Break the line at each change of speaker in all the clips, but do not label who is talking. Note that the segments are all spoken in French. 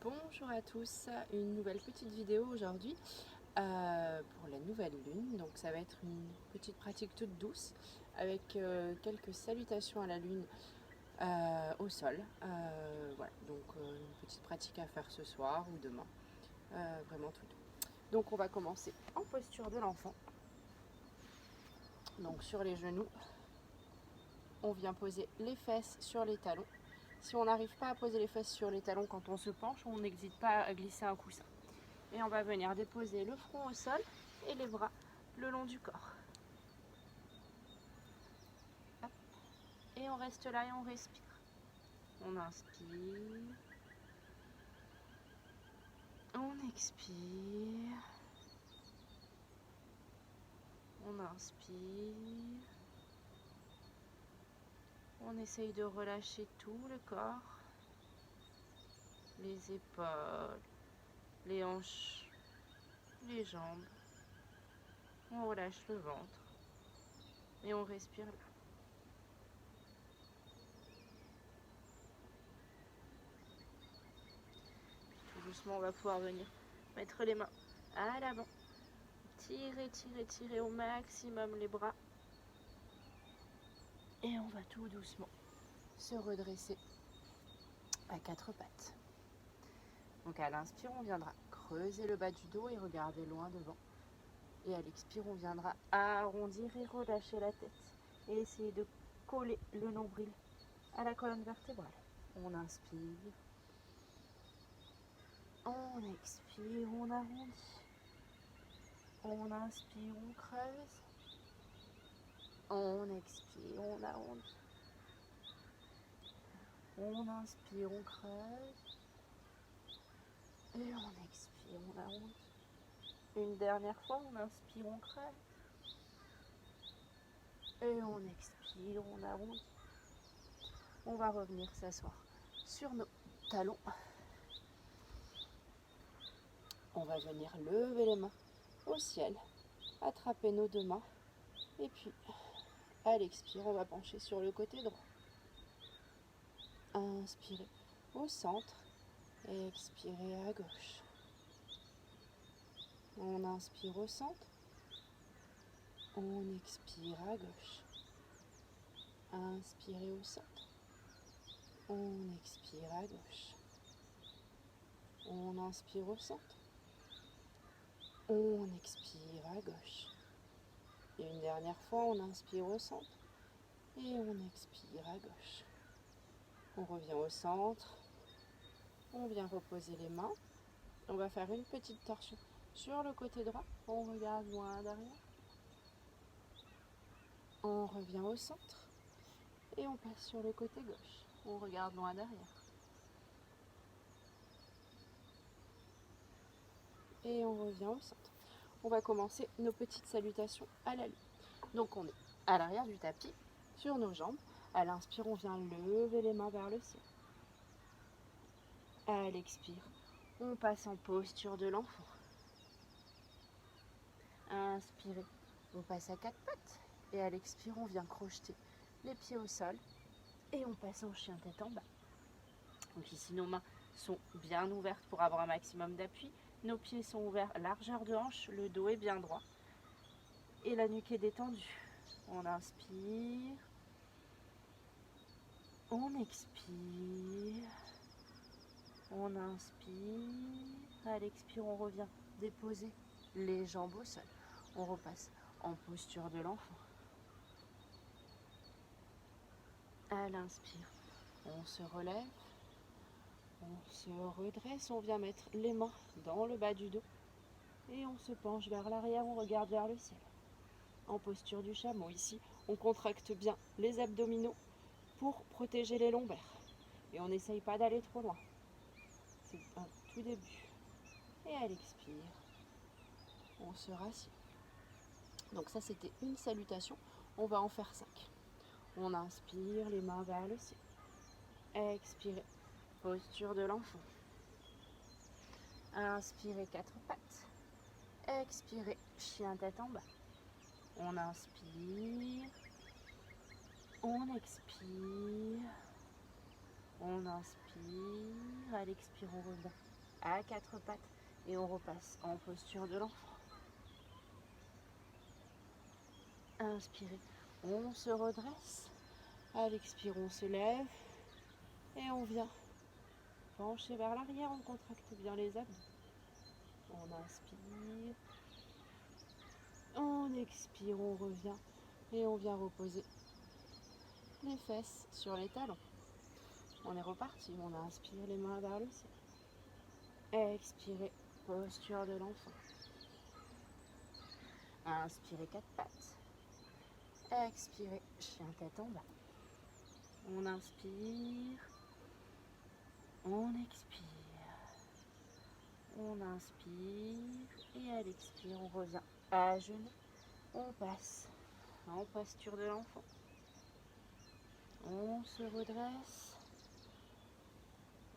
Bonjour à tous, une nouvelle petite vidéo aujourd'hui pour la nouvelle lune. Donc ça va être une petite pratique toute douce avec quelques salutations à la lune au sol. Voilà, donc une petite pratique à faire ce soir ou demain, vraiment tout doux. Donc on va commencer en posture de l'enfant. Donc sur les genoux, on vient poser les fesses sur les talons. Si on n'arrive pas à poser les fesses sur les talons quand on se penche, on n'hésite pas à glisser un coussin. Et on va venir déposer le front au sol et les bras le long du corps. Hop. Et on reste là et on respire. On inspire. On expire. On inspire. On essaye de relâcher tout le corps. Les épaules, les hanches, les jambes. On relâche le ventre. Et on respire là. Tout doucement, on va pouvoir venir mettre les mains à l'avant. Tirer, tirer, tirer au maximum les bras. Et on va tout doucement se redresser à quatre pattes. Donc à l'inspire, on viendra creuser le bas du dos et regarder loin devant. Et à l'expire, on viendra arrondir et relâcher la tête. Et essayer de coller le nombril à la colonne vertébrale. On inspire. On expire, on arrondit. On inspire, on creuse. On expire, on arrondit. On inspire, on creuse. Et on expire, on arrondit. Une dernière fois, on inspire, on creuse. Et on expire, on arrondit. On va revenir s'asseoir sur nos talons. On va venir lever les mains au ciel, attraper nos deux mains. Et puis, à l'expire, on va pencher sur le côté droit. Inspirez au centre et expirez à gauche. On inspire au centre. On expire à gauche. Inspirez au centre. On expire à gauche. On inspire au centre. On expire à gauche. Et une dernière fois, on inspire au centre. Et on expire à gauche. On revient au centre. On vient reposer les mains. On va faire une petite torsion sur le côté droit. On regarde loin derrière. On revient au centre. Et on passe sur le côté gauche. On regarde loin derrière. Et on revient au centre. On va commencer nos petites salutations à la lune. Donc on est à l'arrière du tapis, sur nos jambes. À l'inspire, on vient lever les mains vers le ciel. À l'expire, on passe en posture de l'enfant. Inspirez, on passe à quatre pattes. Et à l'expire, on vient crocheter les pieds au sol. Et on passe en chien tête en bas. Donc ici, nos mains sont bien ouvertes pour avoir un maximum d'appui. Nos pieds sont ouverts, largeur de hanche, le dos est bien droit. Et la nuque est détendue. On inspire. On expire. On inspire. À l'expire, on revient déposer les jambes au sol. On repasse en posture de l'enfant. À l'inspire, on se relève. On se redresse. On vient mettre les mains dans le bas du dos. Et on se penche vers l'arrière. On regarde vers le ciel. En posture du chameau. Ici, on contracte bien les abdominaux pour protéger les lombaires. Et on n'essaye pas d'aller trop loin. C'est un tout début. Et à l'expire, on se rassied. Donc ça, c'était une salutation. On va en faire 5. On inspire, les mains vers le ciel. Expirez, posture de l'enfant. Inspirez, quatre pattes. Expirez, chien tête en bas. On inspire. On expire. On inspire. À l'expire, on revient à quatre pattes et on repasse en posture de l'enfant. Inspirez, on se redresse. À l'expire, on se lève et on vient pencher vers l'arrière, on contracte bien les abdos. On inspire, on expire, on revient et on vient reposer les fesses sur les talons. On est reparti, on inspire les mains vers le ciel. Expirez, posture de l'enfant. Inspirez quatre pattes. Expirez, chien tête en bas. On inspire, on expire. On inspire et à l'expire, on revient à genoux. On passe en posture de l'enfant. On se redresse.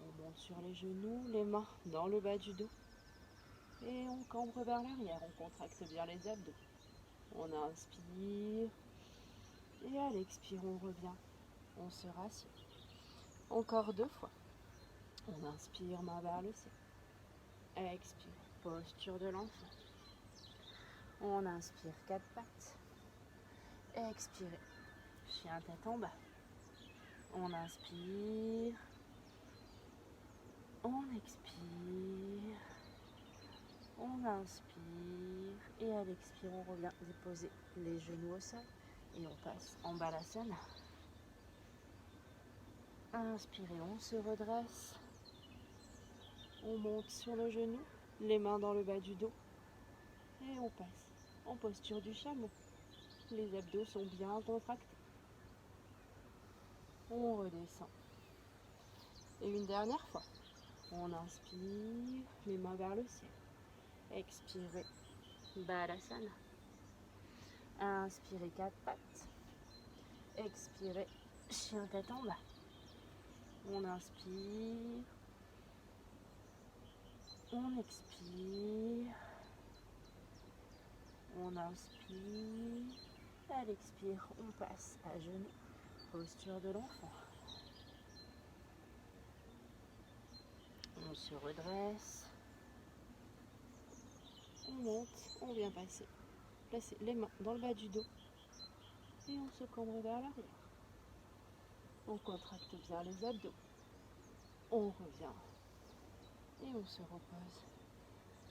On monte sur les genoux, les mains dans le bas du dos. Et on cambre vers l'arrière, on contracte bien les abdos. On inspire. Et à l'expire, on revient. On se rassied. Encore 2 fois. On inspire, main vers le ciel. Expire, posture de l'enfant. On inspire, 4 pattes. Expirez, chien tête en bas. On inspire. On expire. On inspire. Et à l'expire, on revient déposer les genoux au sol. Et on passe en balasana. Inspirez, on se redresse. On monte sur le genou, les mains dans le bas du dos. Et on passe en posture du chameau. Les abdos sont bien contractés. On redescend. Et une dernière fois. On inspire, les mains vers le ciel. Expirez, balasana. Inspirez, 4 pattes. Expirez, chien tête en bas. On inspire. On expire. On inspire. À l'expire, on passe à genoux. Posture de l'enfant. On se redresse. On monte. On vient passer. Placer les mains dans le bas du dos. Et on se cambre vers l'arrière. On contracte bien les abdos. On revient. Et on se repose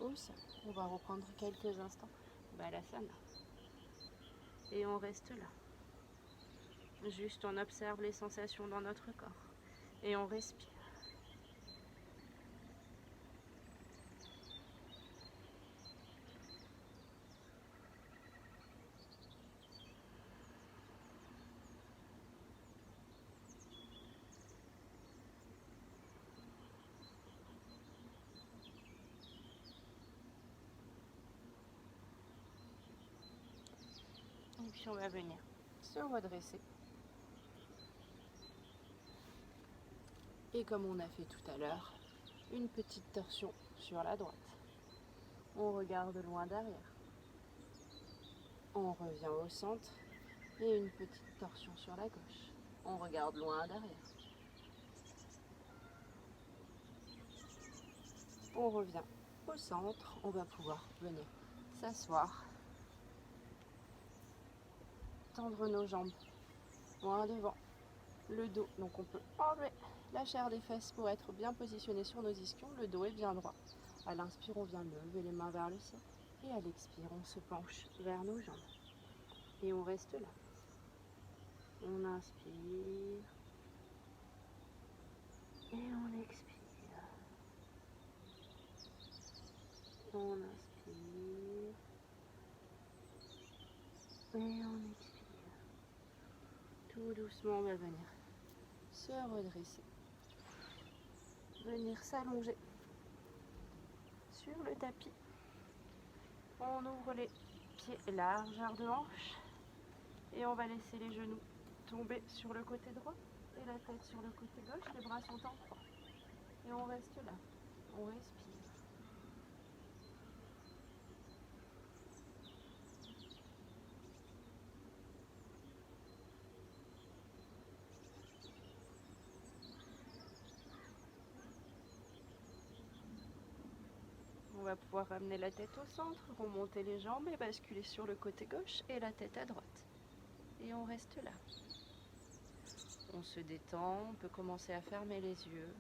au sol. On va reprendre quelques instants balasana. Et on reste là. Juste on observe les sensations dans notre corps. Et on respire. Et puis on va venir se redresser. Et comme on a fait tout à l'heure, une petite torsion sur la droite. On regarde loin derrière. On revient au centre et une petite torsion sur la gauche. On regarde loin derrière. On revient au centre. On va pouvoir venir s'asseoir. Tendre nos jambes loin devant le dos. Donc on peut enlever la chair des fesses pour être bien positionné sur nos ischions. Le dos est bien droit. À l'inspire, on vient lever les mains vers le ciel. Et à l'expire, on se penche vers nos jambes. Et on reste là. On inspire. Et on expire. On inspire. Et on expire. Tout doucement, on va venir se redresser. Venir s'allonger sur le tapis. On ouvre les pieds largeur de hanche. Et on va laisser les genoux tomber sur le côté droit et la tête sur le côté gauche. Les bras sont en croix. Et on reste là. On respire. va pouvoir ramener la tête au centre, remonter les jambes et basculer sur le côté gauche et la tête à droite. Et on reste là. On se détend, on peut commencer à fermer les yeux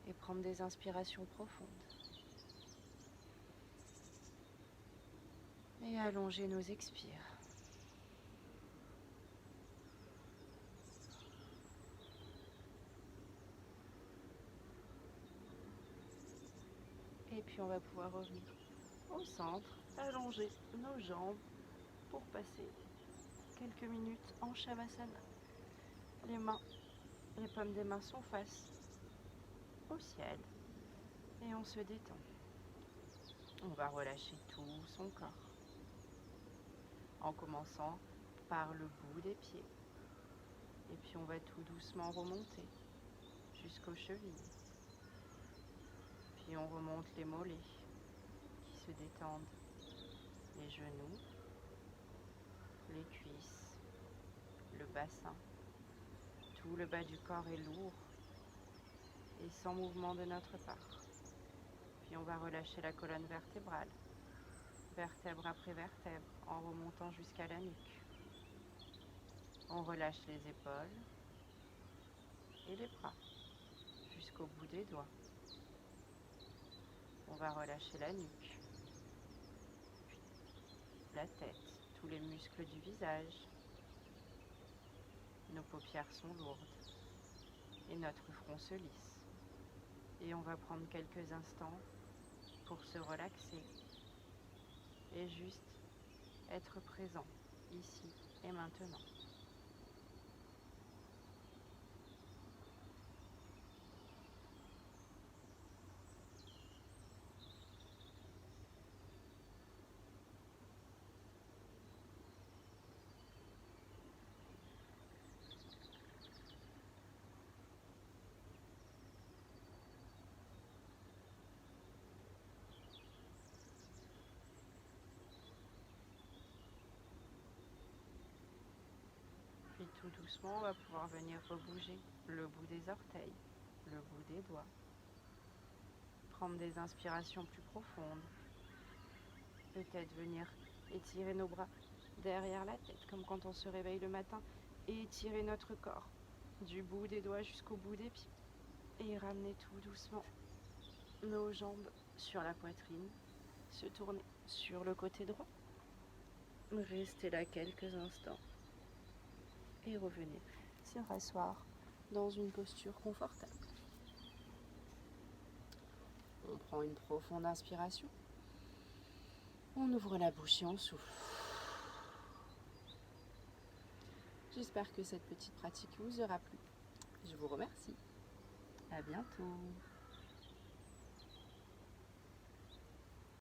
et prendre des inspirations profondes. Et allonger nos expires. Et puis on va pouvoir revenir au centre, allonger nos jambes pour passer quelques minutes en Shavasana. Les paumes des mains sont face au ciel et on se détend. On va relâcher tout son corps en commençant par le bout des pieds. Et puis on va tout doucement remonter jusqu'aux chevilles. Puis on remonte les mollets qui se détendent, les genoux, les cuisses, le bassin. Tout le bas du corps est lourd et sans mouvement de notre part. Puis on va relâcher la colonne vertébrale, vertèbre après vertèbre, en remontant jusqu'à la nuque. On relâche les épaules et les bras jusqu'au bout des doigts. On va relâcher la nuque, puis la tête, tous les muscles du visage. Nos paupières sont lourdes et notre front se lisse. Et on va prendre quelques instants pour se relaxer et juste être présent ici et maintenant. Puis tout doucement, on va pouvoir venir rebouger le bout des orteils, le bout des doigts. Prendre des inspirations plus profondes. Peut-être venir étirer nos bras derrière la tête, comme quand on se réveille le matin, et étirer notre corps du bout des doigts jusqu'au bout des pieds. Et ramener tout doucement nos jambes sur la poitrine, se tourner sur le côté droit. Rester là quelques instants et revenir se rasseoir dans une posture confortable. On prend une profonde inspiration. On ouvre la bouche et on souffle. J'espère que cette petite pratique vous aura plu. Je vous remercie. À bientôt.